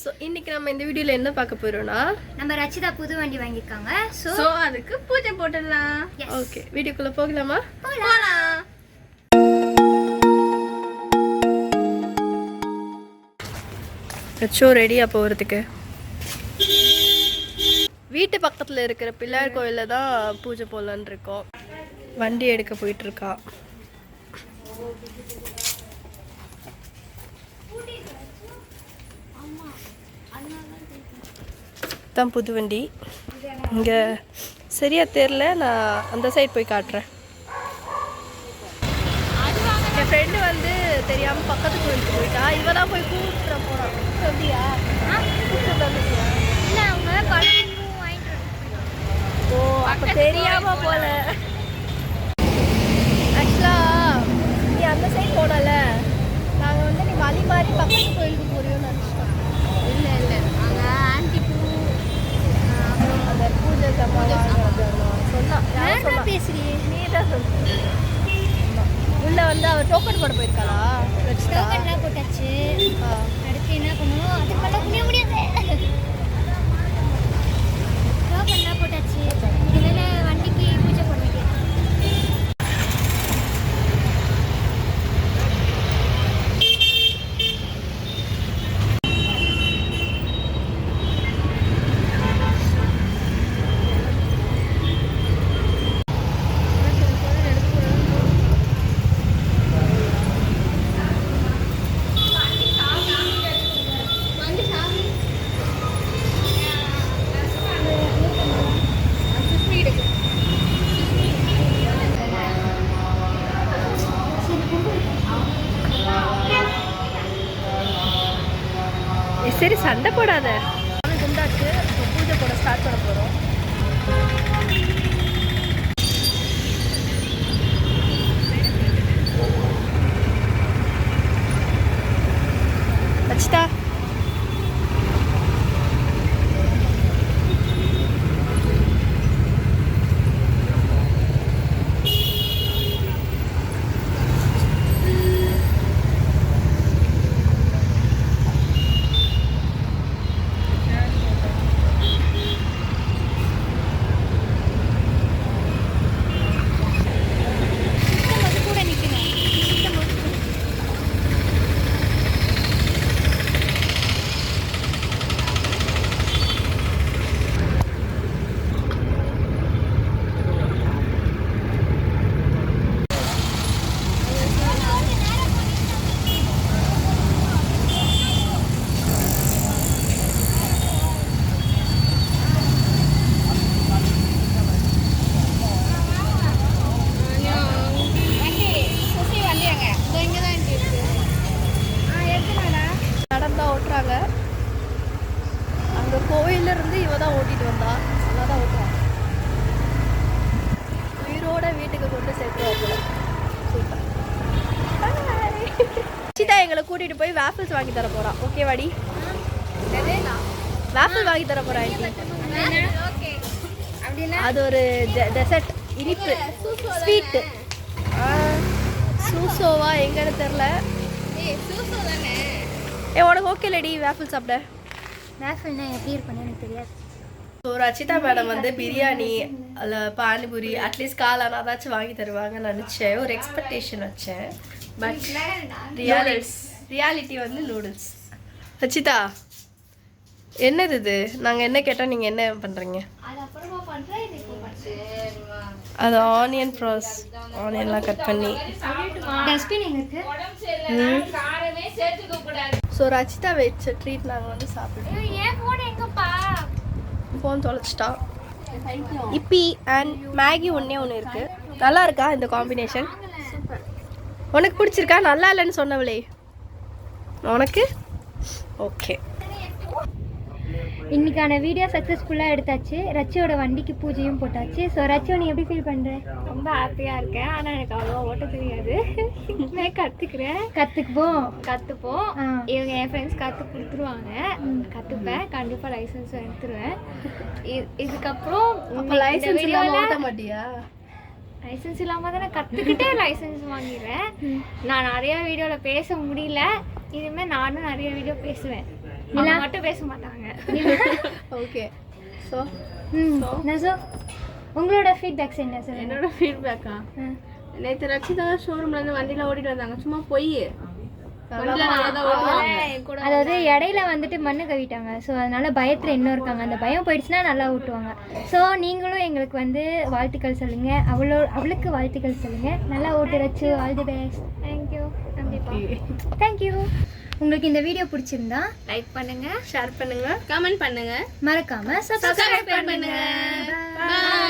So இன்னைக்கு நம்ம இந்த வீடியோவில் என்ன பார்க்க போகிறோம்னா நம்ம ரச்சிதா புது வண்டி வாங்கியிருக்காங்க. ஸோ அதுக்கு பூஜை போட்டுடலாம். ஓகே, வீடியோக்குள்ளே போகலாமா? போகலாம். ஷோ ரெடியாக போகிறதுக்கு வீட்டு பக்கத்தில் இருக்கிற பிள்ளையார் கோயிலில் தான் பூஜை போடலான்னு இருக்கோம். வண்டி எடுக்க போயிட்டுருக்கா. தான் புது வண்டி. இங்கே சரியாக தெரில, நான் அந்த சைட் போய் காட்டுறேன். என் ஃப்ரெண்டு வந்து தெரியாமல் பக்கத்து கோயிலுக்கு போயிட்டா. இவ தான் போய் கூப்பிட்டு போகிறான். சொல்லியா? கூப்பிட்டு வந்துட்டியா? இல்லை, அவங்க குழம்பு வாங்கிட்டு. ஓ, அப்போ தெரியாமல் போல. ஆக்சுவலாக நீ அந்த சைட் போனல, நாங்கள் வந்து நீ வழி மாதிரி பக்கத்து கோயிலுக்கு போறியோன்னு நினச்சிட்டோம். இல்லை இல்லை, அங்கே ஆன்டி பூ அப்புறம் அந்த பூஜை சமாளிக்கிறது சொன்னா பேசுறியே. நீ தான் சொல்ற. உள்ள வந்து அவள் டோக்கன் போட போயிருக்காளா? டோக்கன்லாம் போட்டாச்சு. அடுத்து என்ன பண்ணுவோம்? அதுக்கு மேலே புரிய முடியாது. டோக்கன்லாம் போட்டாச்சு. இதில் வண்டிக்கு பூஜை போட வேண்டியது. சரி, சண்டை போடாத. குண்டாச்சு. பூஜை போட ஸ்டார்ட் பண்ண போகிறோம். வச்சுட்டா? அங்கே கோயிலிருந்து இவ தான் ஓட்டிட்டு வந்தா. நல்லா தான் ஓட்டுறான். உயிரோட வீட்டுக்கு கொண்டு சேர்த்துவாப்புல. சூப்பர். சீதா எங்களை கூட்டிகிட்டு போய் வேஃபிள்ஸ் வாங்கி தர போகிறான். ஓகே வாடி? வேஃபிள் வாங்கி தர போகிறா. அது ஒரு டெசர்ட், இனிப்பு, ஸ்வீட்டு. சூசோவா எங்கன்னு தெரில. உனக்கு ஓகே லேடி வேஃபிள் சாப்பிட? வேஃபிள்னா எப்படி இருக்குன்னு எனக்கு தெரியாது. ஸோ ரச்சிதா மேடம் வந்து பிரியாணி அதில் பானிபூரி அட்லீஸ்ட் காலானாதாச்சும் வாங்கி தருவாங்கன்னு நினச்சேன். ஒரு எக்ஸ்பெக்டேஷன் வச்சேன். பட் ரியாலிட்டி வந்து நூடுல்ஸ். ரச்சிதா, என்னது இது? நாங்கள் என்ன கேட்டால் நீங்கள் என்ன பண்ணுறீங்க? அது ஆனியன் ப்ராஸ், ஆனியன்லாம் கட் பண்ணி. டஸ்ட்பின் எங்க இருக்கு? ஸோ ரச்சிதா வச்ச ட்ரீட் நாங்கள் வந்து சாப்பிடுவோம். ஏன் ஃபோன் எங்கப்பா? ஃபோன் தொலைச்சிட்டா. இப்பி அண்ட் மேகி ஒன்று இருக்குது. நல்லா இருக்கா இந்த காம்பினேஷன்? உனக்கு பிடிச்சிருக்கா? நல்லா இல்லைன்னு சொன்னவளே உனக்கு? ஓகே. இன்னைக்கான வீடியோ சக்ஸஸ்ஃபுல்லாக எடுத்தாச்சு. ரச்சியோட வண்டிக்கு பூஜையும் போட்டாச்சு. ஸோ ரச்சியோ, நீ எப்படி ஃபீல் பண்ணுற? ரொம்ப ஹாப்பியாக இருக்கேன். ஆனால் எனக்கு அவ்வளோவா ஓட்ட தெரியாது. நான் கற்றுக்குவோம். கற்றுப்போம். இவங்க என் ஃப்ரெண்ட்ஸ் கற்றுக் கொடுத்துருவாங்க. கற்றுப்பேன். கண்டிப்பாக லைசன்ஸ் எடுத்துருவேன். இதுக்கப்புறம் லைசன்ஸ் ஓட்ட மாட்டியா? லைசன்ஸ் இல்லாமல் தானே கற்றுக்கிட்டே லைசன்ஸ் வாங்கிடுவேன். நான் நிறையா வீடியோவில் பேச முடியல. இனிமேல் நானும் நிறைய வீடியோ பேசுவேன். நிலா மட்டும் பேச மாட்டாங்க. ஓகே ஸோ நசோ உங்களோட ஃபீட்பேக்ஸ் என்ன சார்? என்னோட ஃபீட்பேக்கா, நேற்று ரச்சிதா ஷோரூம்லேருந்து வண்டியில் ஓட்டிட்டு வந்தாங்க. சும்மா போய் அதாவது இடையில வந்துட்டு மண்ணு கவிட்டாங்க. ஸோ அதனால பயத்தில் இன்னும் இருக்காங்க. அந்த பயம் போயிடுச்சுன்னா நல்லா ஊட்டுவாங்க. ஸோ நீங்களும் எங்களுக்கு வந்து வாழ்த்துக்கள் சொல்லுங்கள். அவளுக்கு வாழ்த்துக்கள் சொல்லுங்கள். நல்லா ஓட்டுறச்சு. All the best. தேங்க்யூ. கண்டிப்பாக தேங்க்யூ. உங்களுக்கு இந்த வீடியோ பிடிச்சிருந்தா லைக் பண்ணுங்கள், ஷேர் பண்ணுங்கள், கமெண்ட் பண்ணுங்கள், மறக்காமல் சப்ஸ்கிரைப் பண்ணுங்கள். Bye.